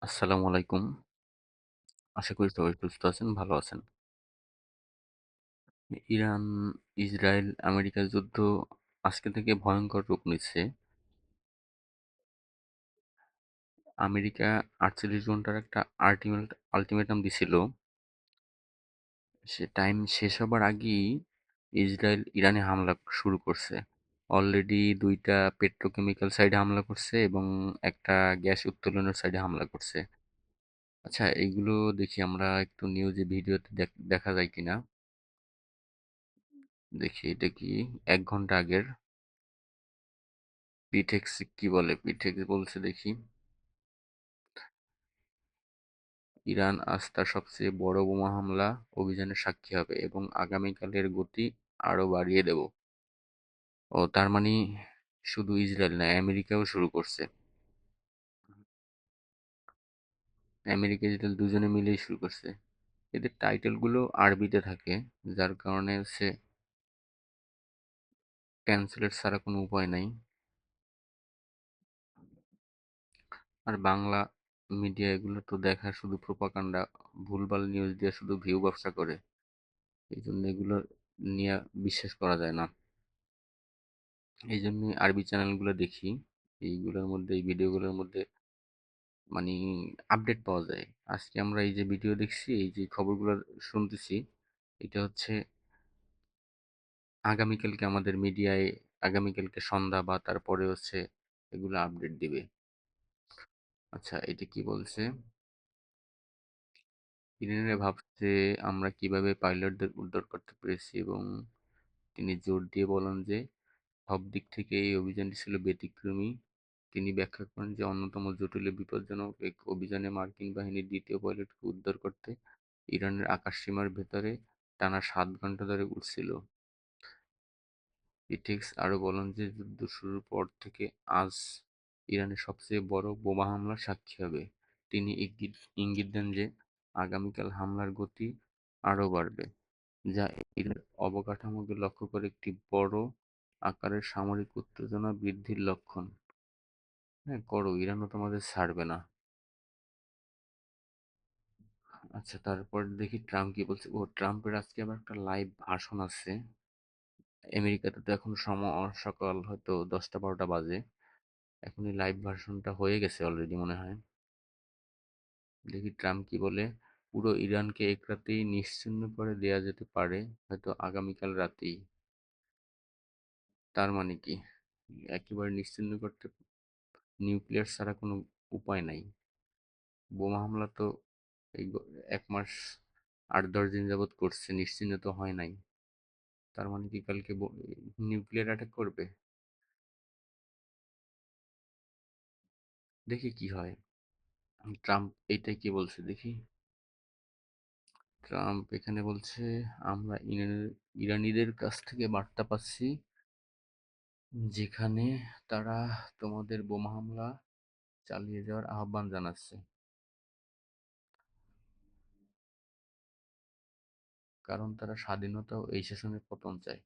আসসালামু আলাইকুম। আশা করি সবাই সুস্থ আছেন, ভালো আছেন। ইরান, ইসরায়েল, আমেরিকার যুদ্ধ আজকে থেকে ভয়ঙ্কর রূপ নিচ্ছে। আমেরিকা ৪৮ ঘন্টার একটা আল্টিমেটাম দিছিল। সে টাইম শেষ হবার আগেই ইসরায়েল ইরানে হামলা শুরু করছে। অলরেডি ২টা পেট্রোকেমিক্যাল সাইডে হামলা করছে এবং একটা গ্যাস উত্তোলনের সাইডে হামলা করছে। আচ্ছা, এইগুলো দেখি আমরা একটু নিউজে ভিডিওতে দেখা যায় কিনা। দেখি এটা কি ১ ঘন্টা আগের। পিটেক্স কি বলে? পিটেক্স বলছে দেখি, ইরান আজ তার সবচেয়ে বড় বোমা হামলা অভিযানের সাক্ষী হবে এবং আগামীকালের গতি আরো বাড়িয়ে দেব। ও তার মানে শুধু ইসরায়েল না, আমেরিকাও শুরু করছে। আমেরিকা ইসরায়েল দুজনে মিলেই শুরু করছে। এদের টাইটেল গুলো আরবিতে থাকে, যার কারণে হচ্ছে ট্রান্সলেট ছাড়া কোনো উপায় নাই। আর বাংলা মিডিয়া এগুলো তো দেখা শুধু প্রোপাগান্ডা, ভুলভাল নিউজ দিয়ে শুধু ভিউ ব্যবসা করে। এই জন্য এগুলো নিয়ে বিশ্বাস করা যায় না। এই জন্য আরবি চ্যানেলগুলো দেখি। এই ভিডিওগুলোর মধ্যে মানে আপডেট পাওয়া যায়। আজকে আমরা এই যে ভিডিও দেখছি, এই যে খবরগুলো শুনতেছি, এটা হচ্ছে আগামীকালকে আমাদের মিডিয়ায়, আগামীকালকে সন্ধ্যা বা তারপরে হচ্ছে এগুলো আপডেট দিবে। আচ্ছা, এটা কি বলছে? ইরানিরা ভাবছে আমরা কিভাবে পাইলটদের উদ্ধার করতে পেরেছি এবং তিনি জোর দিয়ে বলেন যে সব দিক থেকে এই অভিযানটি ছিল ব্যতিক্রমী। তিনি ব্যাখ্যা করেন যে অন্যতম জটিল ও বিপজ্জনক এক অভিযানে মার্কিন বাহিনীর দ্বিতীয় পাইলটকে উদ্ধার করতে ইরানের আকাশসীমার ভেতরে টানা ৭ ঘন্টা ধরে উড়ছিল। পিটেক্স আরও বলেন যে যুদ্ধ শুরুর পর থেকে আজ ইরানের সবচেয়ে বড় বোমা হামলার সাক্ষী হবে। তিনি ইঙ্গিত দেন যে আগামীকাল হামলার গতি আরও বাড়বে, যা ইরানের অবকাঠামোকে লক্ষ্য করে একটি বড় আকারের সামরিক উত্তেজনা বৃদ্ধির লক্ষণ। হ্যাঁ, করো, ইরানও তোমাদের ছাড়বে না। আচ্ছা, তারপর দেখি ট্রাম্প কি বলছে। ও, ট্রাম্পের আজকে আবার একটা লাইভ ভাষণ আছে। আমেরিকাতে তো এখন সকাল হয়তো ১০টা ১২টা বাজে। এখনই লাইভ ভাষণটা হয়ে গেছে অলরেডি মনে হয়। দেখি ট্রাম্প কি বলে। পুরো ইরানকে এক রাতেই নিশ্চিহ্ন করে দেয়া যেতে পারে, হয়তো আগামীকাল রাতেই। তার মানে কি একেবারে নিশ্চিহ্ন করতে নিউক্লিয়ার ছাড়া কোনো উপায় নাই? বোমা হামলা তো এই ১ মাস ৮-১০ দিন যাবৎ করছে, নিশ্চিহ্ন তো হয় নাই। তার মানে কি কালকে নিউক্লিয়ার অ্যাটাক করবে? দেখি কি হয়। ট্রাম্প এইটাই কি বলছে দেখি। ট্রাম্প এখানে বলছে আমরা ইরানিদের কাছ থেকে বার্তা পাচ্ছি, যেখানে তারা তোমাদের বোমা হামলা চালিয়ে যাওয়ার আহ্বান জানাচ্ছে, কারণ তারা স্বাধীনতা ও এই শাসনের পতন চায়।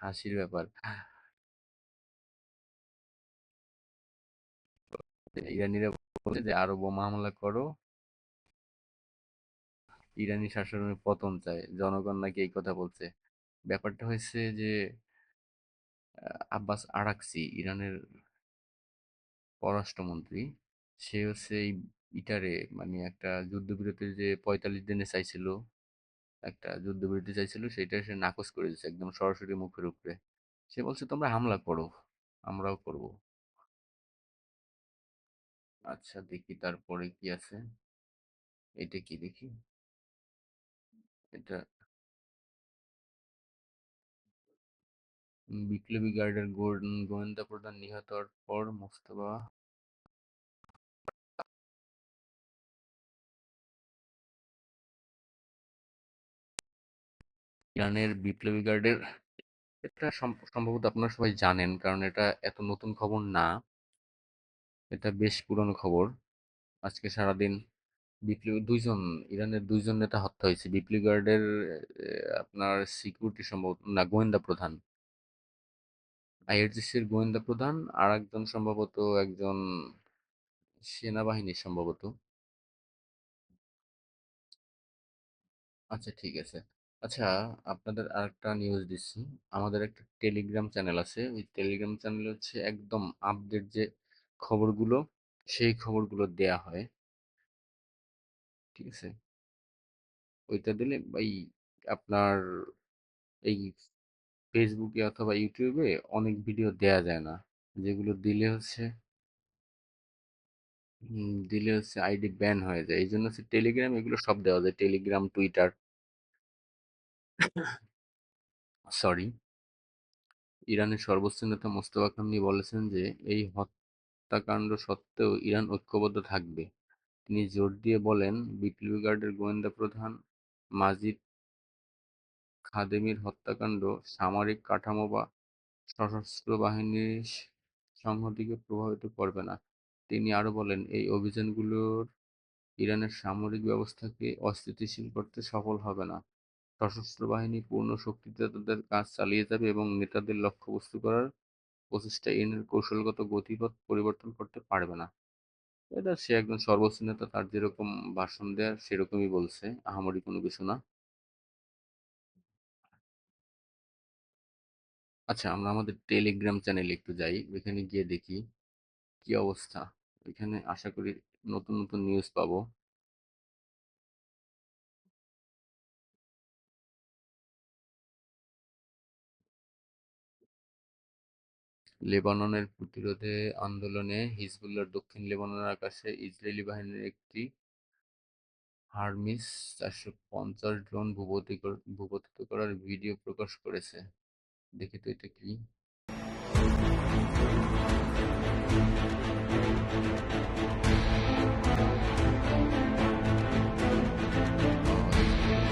হাসির ব্যাপার। ইরানিরা বলছে যে আরো বোমা হামলা করো, ইরানি শাসনের পতন চায়, জনগণ নাকি এই কথা বলছে। ব্যাপারটা হয়েছে যে আব্বাস আরাকচি, ইরানের পররাষ্ট্রমন্ত্রী, সে হচ্ছে এই ইটারে মানে একটা যুদ্ধবিরতি যে ৪৫ দিনে চাইছিল, একটা যুদ্ধবিরতি চাইছিল, সেটা সে নাকচ করে দিচ্ছে একদম সরাসরি মুখের উপরে। সে বলছে তোমরা হামলা করো, আমরাও করব। আচ্ছা, দেখি তারপরে কি আছে। এটা কি দেখি। এটা বিপ্লবী গার্ডের গোয়েন্দা প্রধান নিহত হওয়ার পর মোস্তফা ইরানের বিপ্লবী গার্ডের, এটা সম্ভবত আপনারা সবাই জানেন, কারণ এটা এত নতুন খবর না, এটা বেশ পুরনো খবর। আজকে সারাদিন দুইজন, ইরানের দুইজন নেতা হত্যা হয়েছে। বিপ্লবী গার্ডের আপনার সিকিউরিটি সম্ভবত না, গোয়েন্দা প্রধান, আইআরজিসির গোয়েন্দা প্রধান, আর একজন সম্ভবত একজন সেনাবাহিনী সম্ভবত। আচ্ছা ঠিক আছে। আচ্ছা, আপনাদের আরেকটা নিউজ দিচ্ছি। আমাদের একটা টেলিগ্রাম চ্যানেল আছে, ওই টেলিগ্রাম চ্যানেলে হচ্ছে একদম আপডেট যে খবরগুলো, সেই খবরগুলো দেয়া হয়। ঠিক আছে, ওইটা দিলে এই আপনার এই ফেসবুকে অথবা ইউটিউবে অনেক ভিডিও দেয়া যায় না, যেগুলো দিলে হচ্ছে আইডি ব্যান হয়ে যায়। এই জন্য হচ্ছে টেলিগ্রাম, এগুলো সব দেওয়া যায়, টেলিগ্রাম, টুইটার। সরি। ইরানের সর্বোচ্চ নেতা মোস্তফা কামানি বলেছেন যে এই হত্যাকাণ্ড সত্ত্বেও ইরান ঐক্যবদ্ধ থাকবে। তিনি জোর দিয়ে বলেন, বিপ্লবী গার্ডের গোয়েন্দা প্রধান মাজিদ খাদেমির হত্যাকাণ্ড সামরিক কাঠামো বা সশস্ত্র বাহিনীর সংহতিকে প্রভাবিত করবে না। তিনি আরো বলেন, এই অভিযানগুলোর ইরানের সামরিক ব্যবস্থাকে অস্থিতিশীল করতে সফল হবে না। সশস্ত্র বাহিনী পূর্ণ শক্তিতে তাদের কাজ চালিয়ে যাবে এবং নেতাদের লক্ষ্যবস্তু করার প্রচেষ্টা ইরানের কৌশলগত গতিপথ পরিবর্তন করতে পারবে না। এটা সে একজন সর্বোচ্চ নেতা, তার যেরকম ভাষণ দেয়ার সেরকমই বলছে, আহামরি কোনো কিছু না। আচ্ছা, আমরা আমাদের টেলিগ্রাম চ্যানেলে একটু যাই, ওইখানে গিয়ে দেখি কি অবস্থা। ওইখানে আশা করি নতুন নতুন নিউজ পাবো। লেবাননের প্রতিরোধে আন্দোলনে হিজবুল্লাহর দক্ষিণ লেবাননের আকাশে ইসরায়েলি বাহিনীর একটি হারমিস 450 ড্রোন ভূপাতিত করার ভিডিও প্রকাশ করেছে। দেখি তো এটা কি।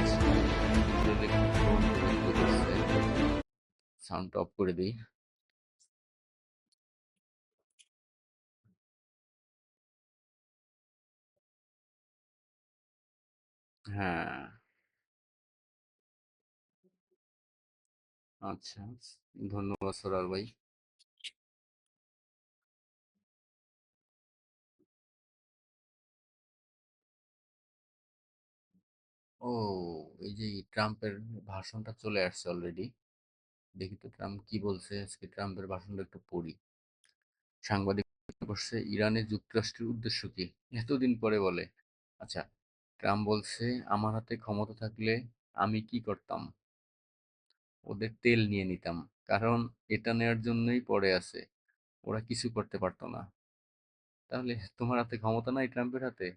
ইসরায়েল একটি ড্রোন ভূপাতিত করছে। সাউন্ড অফ করে দিই। হ্যাঁ। আচ্ছা, ধন্যবাদ সরার ভাই। ও, এই যে ট্রাম্পের ভাষণটা চলে আসছে অলরেডি। দেখি তো ট্রাম্প কি বলছে আজকে, ট্রাম্পের ভাষণটা একটু পড়ি। সাংবাদিক করছে, ইরানে যুক্তরাষ্ট্রের উদ্দেশ্য কি এতদিন পরে বলে। আচ্ছা, ট্রাম্প বলছে, আমার হাতে ক্ষমতা থাকলে আমি কি করতাম, ওদের তেল নিয়ে নিতাম, কারণ এটা নেয়ার জন্যই পড়ে আছে, ওরা কিছু করতে পারতো না। তাহলে তোমার হাতে ক্ষমতা নাই ট্রাম্পের হাতে।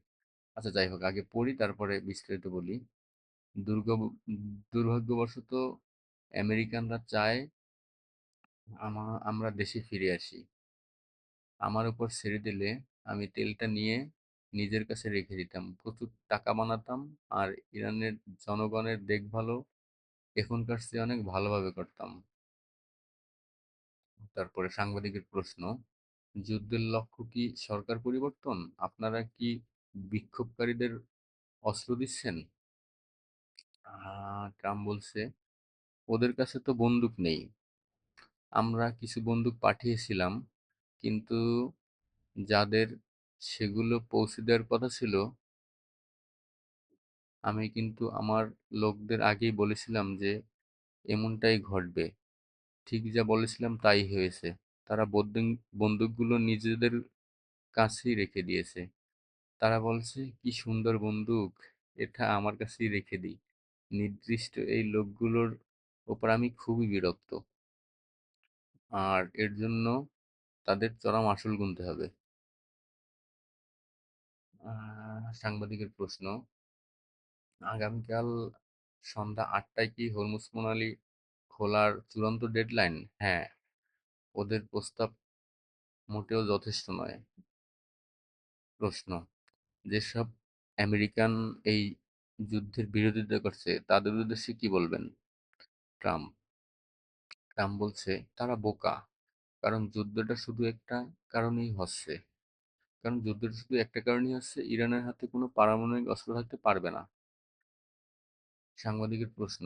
আচ্ছা যাই হোক, আগে পড়ি তারপরে বিস্তারিত বলি। দুর্গ দুর্ভাগ্যবশত আমেরিকানরা চায় আমরা দেশে ফিরে আসি। আমার উপর ছেড়ে দিলে আমি তেলটা নিয়ে নিজের কাছে রেখে দিতাম, প্রচুর টাকা বানাতাম, আর ইরানের জনগণের দেখভালও এখনকার চেয়ে অনেক ভালোভাবে করতাম। তারপরে সাংবাদিকের প্রশ্ন, যুদ্ধের লক্ষ্য কি সরকার পরিবর্তন? আপনারা কি বিক্ষোভকারীদের অস্ত্র দিচ্ছেন? ট্রাম্প বলছে, ওদের কাছে তো বন্দুক নেই, আমরা কিছু বন্দুক পাঠিয়েছিলাম, কিন্তু যাদের সেগুলো পৌঁছে দেওয়ার কথা ছিল, আমি কিন্তু আমার লোকদের আগেই বলেছিলাম যে এমনটাই ঘটবে। ঠিক যা বলেছিলাম তাই হয়েছে। তারা বন্দুকগুলো নিজেদের কাছেই রেখে দিয়েছে। তারা বলছে, কি সুন্দর বন্দুক, এটা আমার কাছেই রেখে দিই। নির্দিষ্ট এই লোকগুলোর ওপর আমি খুবই বিরক্ত, আর এর জন্য তাদের চরম আসল গুনতে হবে। সাংবাদিকের প্রশ্ন, আগামীকাল সন্ধ্যা 8টায় কি হরমুজ প্রণালী খোলার চূড়ান্ত ডেডলাইন? হ্যাঁ, ওদের প্রস্তাব মোটেও যথেষ্ট নয়। প্রশ্ন, যেসব আমেরিকান এই যুদ্ধের বিরোধিতা করছে তাদের উদ্দেশ্যে কি বলবেন? ট্রাম্প ট্রাম্প বলছে, তারা বোকা, কারণ যুদ্ধটা শুধু একটা কারণেই হচ্ছে কারণ যুদ্ধটা শুধু একটা কারণেই হচ্ছে, ইরানের হাতে কোনো পারমাণবিক অস্ত্র থাকতে পারবে না। সাংবাদিকের প্রশ্ন,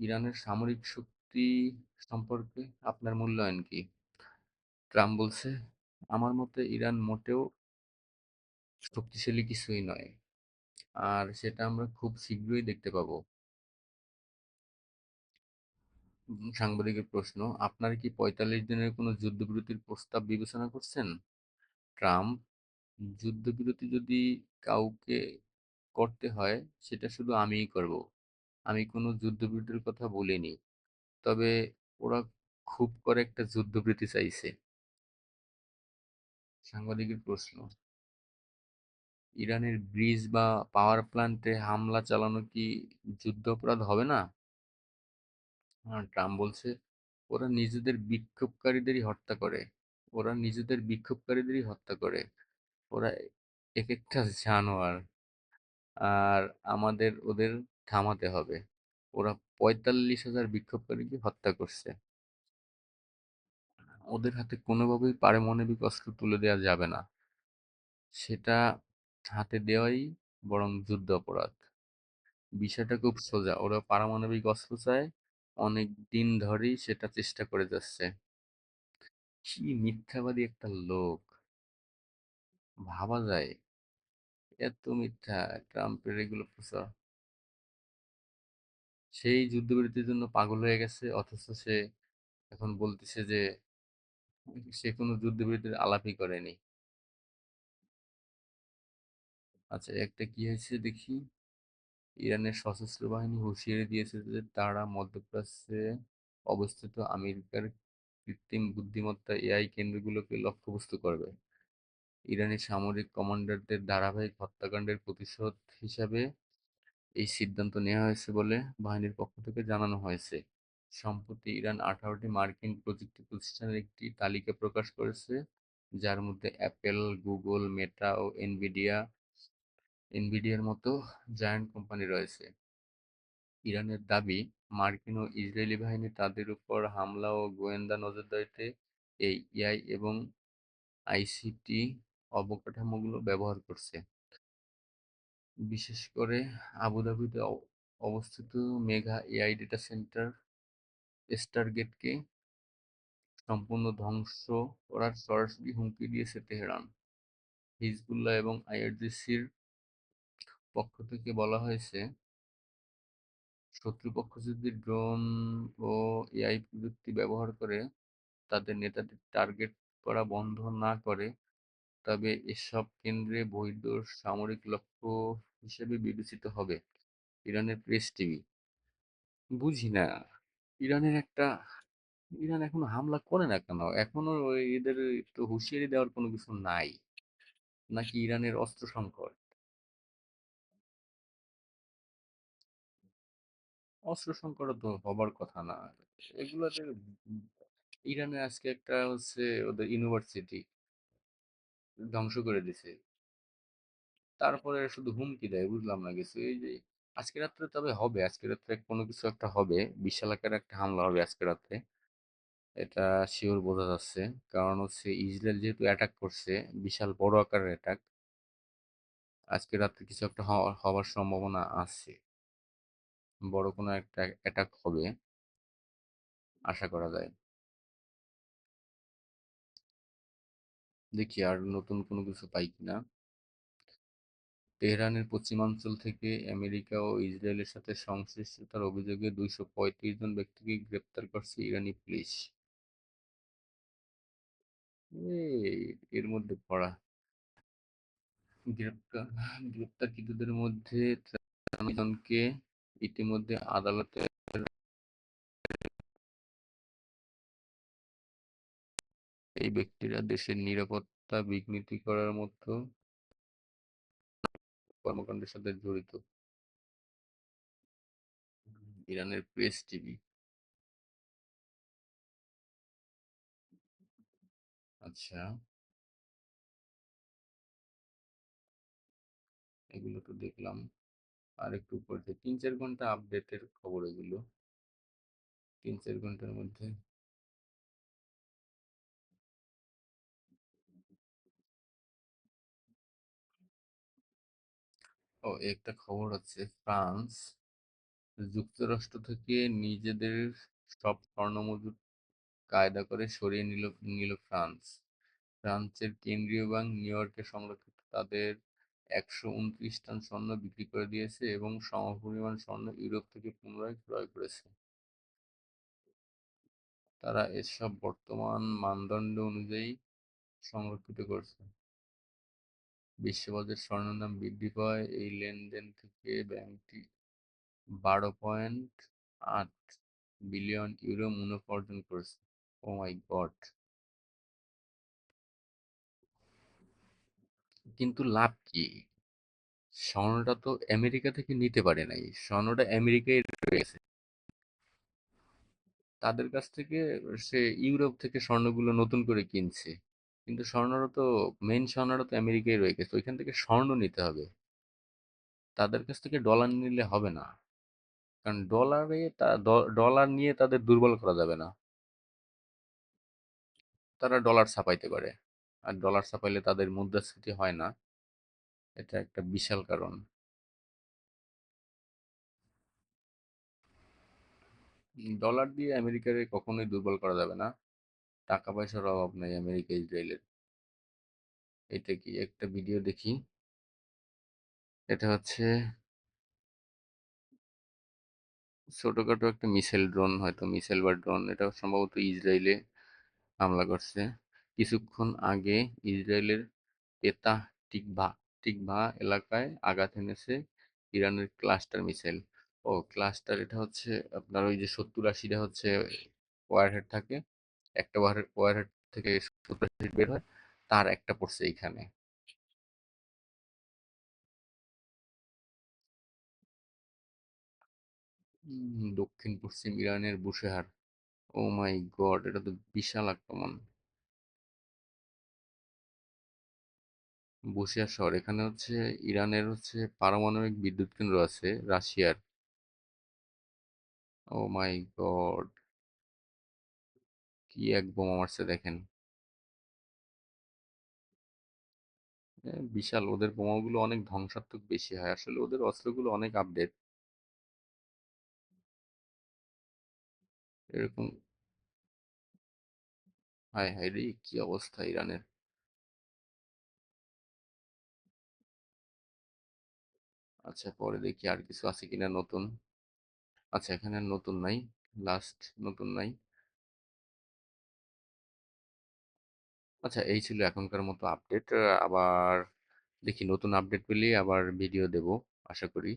ইরানের সামরিক শক্তি সম্পর্কে আপনার মূল্যায়ন কি? ট্রাম্প বলছে, আমার মতে ইরান মোটেও শক্তিশালী কিছুই নয়। আর সেটা আমরা খুব শীঘ্রই দেখতে পাবো। সাংবাদিকের প্রশ্ন, আপনারা কি ৪৫ দিনের কোনো যুদ্ধবিরতির প্রস্তাব বিবেচনা করছেন? ট্রাম্প, যুদ্ধবিরতি যদি কাউকে করতে হয় সেটা শুধু আমিই করব। আমি কোনো যুদ্ধবিরতির কথা বলিনি। তবে ওরা খুব করে একটা যুদ্ধবিরতি চাইছে। সাংবাদিকের প্রশ্ন, ইরানের ব্রিজ বা পাওয়ার প্ল্যান্টে হামলা চালানো কি যুদ্ধাপরাধ হবে না? ট্রাম্প বলছে, ওরা নিজেদের বিক্ষোভকারীদেরই হত্যা করে। ওরা নিজেদের বিক্ষোভকারীদেরই হত্যা করে। ওরা এক একটা জানোয়ার। আর আমাদের ওদের থামাতে হবে। ওরা ৪৫,০০০ বিক্ষোভকারীকে হত্যা করছে। ওদের হাতে কোনোভাবেই পারমাণবিক অস্ত্র তুলে দেওয়া যাবে না। সেটা হাতে দেওয়াই বরং যুদ্ধ অপরাধ। বিষয়টা খুব সোজা, ওরা পারমাণবিক অস্ত্র চায়, অনেক দিন ধরেই সেটা চেষ্টা করে যাচ্ছে। কি মিথ্যাবাদী একটা লোক, ভাবা যায়? এত মিথ্যা! ট্রাম্পের এগুলো প্রচার। সেই যুদ্ধবিরতির জন্য পাগল হয়ে গেছে, অথচ সে এখন বলতেছে যে সে কোনো যুদ্ধবিরতির আলাপই করেনি। আচ্ছা, একটা কি হয়েছে দেখি। ইরানের সশস্ত্র বাহিনী হুঁশিয়ারি দিয়েছে যে তারা মধ্যপ্রাচ্যে অবস্থিত আমেরিকার কৃত্রিম বুদ্ধিমত্তা এআই কেন্দ্রগুলোকে লক্ষ্যবস্তু করবে। ইরানি সামরিক কমান্ডারদের ধারাবাহিক হত্যাকাণ্ডের প্রতিশোধ হিসাবে এই সিদ্ধান্ত নেওয়া হয়েছে বলে বাহিনীর পক্ষ থেকে জানানো হয়েছে। সম্প্রতি ইরান 18টি মার্কিন প্রযুক্তি প্রতিষ্ঠানের একটি তালিকা প্রকাশ করেছে, যার মধ্যে অ্যাপেল, গুগল, মেটা ও এনভিডিয়ার মতো জায়ান্ট কোম্পানি রয়েছে। ইরানের দাবি, মার্কিন ও ইসরায়েলি বাহিনী তাদের উপর হামলা ও গোয়েন্দা নজরদারিতে এই এআই এবং আইসিটি অবকাঠামোগুলো ব্যবহার করছে। বিশেষ করে আবুধাবিতে অবস্থিত মেগা এআই ডেটা সেন্টার স্টারগেটকে সম্পূর্ণ ধ্বংস করার সরাসরি হুমকি দিয়েছে তেহরান। হিজবুল্লাহ এবং আইআরজিসির পক্ষ থেকে বলা হয়েছে, শত্রুপক্ষ যদি ড্রোন ও এআই প্রযুক্তি ব্যবহার করে তাদের নেতাদের টার্গেট করা বন্ধ না করে, তবে এসব কেন্দ্রে বৈধ সামরিক লক্ষ্য হিসেবে বিবেচিত হবে। ইরানের প্রেস টিভি, বুঝি না, ইরানের একটা ইরান এখনো হামলা করে না কেন? এখনো এদের একটু হুঁশিয়ারি দেওয়ার কোনো কিছু নাই? নাকি ইরানের অস্ত্র সংকট? অস্ত্র সংকট তো হবার কথা না। এগুলোতে ইরানে আজকে একটা হচ্ছে ওদের ইউনিভার্সিটি ধ্বংস করে দিছে। তারপরে শুধু হুমকি দেয়, বুঝলাম না কিছু। এই যে আজকে রাত্রে তবে হবে, আজকে রাত্রে কোনো কিছু একটা হবে, বিশাল আকারের একটা হামলা হবে আজকে রাত্রে। এটা শিওর বোঝা যাচ্ছে। কারণ হচ্ছে ইসরায়েল যেহেতু অ্যাটাক করছে, বিশাল বড় আকারের অ্যাটাক, আজকে রাত্রে কিছু একটা হওয়ার সম্ভাবনা আছে। বড় কোনো একটা অ্যাটাক হবে আশা করা যায়। দেখি আর নতুন কোনো কিছু পাই কিনা। তেহরানের পশ্চিমাঞ্চল থেকে আমেরিকা ও ইসরায়েলের সাথে সংশ্লিষ্টতার অভিযোগে 235 জন ব্যক্তিকে গ্রেপ্তার করছে ইরানি পুলিশ। এর মধ্যে পড়া। গ্রেপ্তার গ্রেপ্তারকৃতদের মধ্যে 93 জনকে ইতিমধ্যে আদালতে। এই ব্যক্তিরা দেশের নিরাপত্তা বিঘ্নিত করার মতো কর্মকাণ্ডের সাথে জড়িত। ইরানের প্রেস টিভি। আচ্ছা, এগুলো তো দেখলাম। আর একটু উপর দিয়ে 3-4 ঘন্টা আপডেটের খবর এগুলো। 3-4 ঘন্টার মধ্যে। ও, একটা খবর হচ্ছে, ফ্রান্স যুক্তরাষ্ট্র থেকে নিজেদের সব স্বর্ণমজুদ কায়দা করে সরিয়ে নিল ফ্রান্স। ফ্রান্সের কেন্দ্রীয় ব্যাংক নিউ ইয়র্কে সংরক্ষিত তাদের 129 টন স্বর্ণ বিক্রি করে দিয়েছে এবং সমপরিমাণ স্বর্ণ ইউরোপ থেকে পুনরায় ক্রয় করেছে। তারা এসব বর্তমান মানদণ্ড অনুযায়ী সংরক্ষিত করছে। বিশ্ববাজারে স্বর্ণের দাম বৃদ্ধি পাওয়ায় এই লেনদেন থেকে ব্যাংকটি 12.8 বিলিয়ন ইউরো মুনাফা অর্জন করেছে। ও মাই গড! কিন্তু লাভ কি? স্বর্ণটা তো আমেরিকা থেকে নিতে পারে নাই, স্বর্ণটা আমেরিকায় রয়ে গেছে। তাদের কাছ থেকে সে ইউরোপ থেকে স্বর্ণগুলো নতুন করে কিনছে, কিন্তু স্বর্ণটা তো মেইন স্বর্ণটা তো আমেরিকায় রয়ে গেছে, ওইখান থেকে স্বর্ণ নিতে হবে। তাদের কাছ থেকে ডলার নিলে হবে না, কারণ ডলার নিয়ে তাদের দুর্বল করা যাবে না। তারা ডলার ছাপাইতে পারে, আর ডলার ছাপাইলে তাদের মুদ্রাস্ফীতি হয় না, এটা একটা বিশাল কারণ। ডলার দিয়ে আমেরিকারে কখনোই দুর্বল করা যাবে না। টাকা পয়সার অভাব নাই আমেরিকা ইসরায়েলের। এটা কি একটা ভিডিও দেখি, এটা হচ্ছে ছোটখাটো একটা মিসাইল ড্রোন, হয়তো মিসাইল বা ড্রোন, এটা সম্ভবত ইসরায়েলে হামলা করছে কিছুক্ষণ আগে। ইসরায়েলের পেতাহ টিকভা টিকভা এলাকায় আঘাত এনেছে ইরানের ক্লাস্টার মিসাইল। ও ক্লাস্টার, এটা হচ্ছে আপনার ওই যে 70-80টা হচ্ছে ওয়ারহেড থাকে, একটা ওয়ারহেড থেকে 70-80 বের হয়, তার একটা পড়ছে এইখানে। দক্ষিণ পশ্চিম ইরানের বুশেহার। ও মাই গড, এটা তো বিশাল আক্রমণ। বুশেহার শহর, এখানে হচ্ছে ইরানের হচ্ছে পারমাণবিক বিদ্যুৎ কেন্দ্র আছে রাশিয়ার। ও মাই গড, কি এক বোমা মারছে দেখেন। বিশাল, ওদের বোমাগুলো অনেক ধ্বংসাত্মক বেশি হয়, আসলে ওদের অস্ত্রগুলো অনেক আপডেট। এরকম, হায় হায় রে, কি অবস্থা ইরানের। আচ্ছা, পরে দেখি আর কিছু আছে কিনা নতুন। আচ্ছা, এখানে আর নতুন নাই, লাস্ট নতুন নাই। আচ্ছা, এই ছিল এখনকার মতো আপডেট। আবার দেখি নতুন আপডেট পেলে আবার ভিডিও দেব, আশা করি।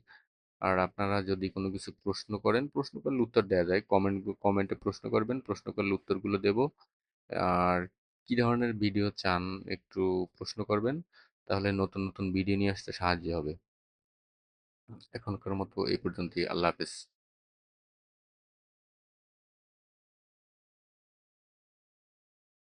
আর আপনারা যদি কোনো কিছু প্রশ্ন করেন, প্রশ্ন করলে উত্তর দেওয়া যায়, কমেন্টে প্রশ্ন করবেন, প্রশ্ন করলে উত্তরগুলো দেব। আর কি ধরনের ভিডিও চান একটু প্রশ্ন করবেন, তাহলে নতুন নতুন ভিডিও নিয়ে আসতে সাহায্য হবে। এখনকার মতো এই পর্যন্তই, আল্লাহ হাফেজ।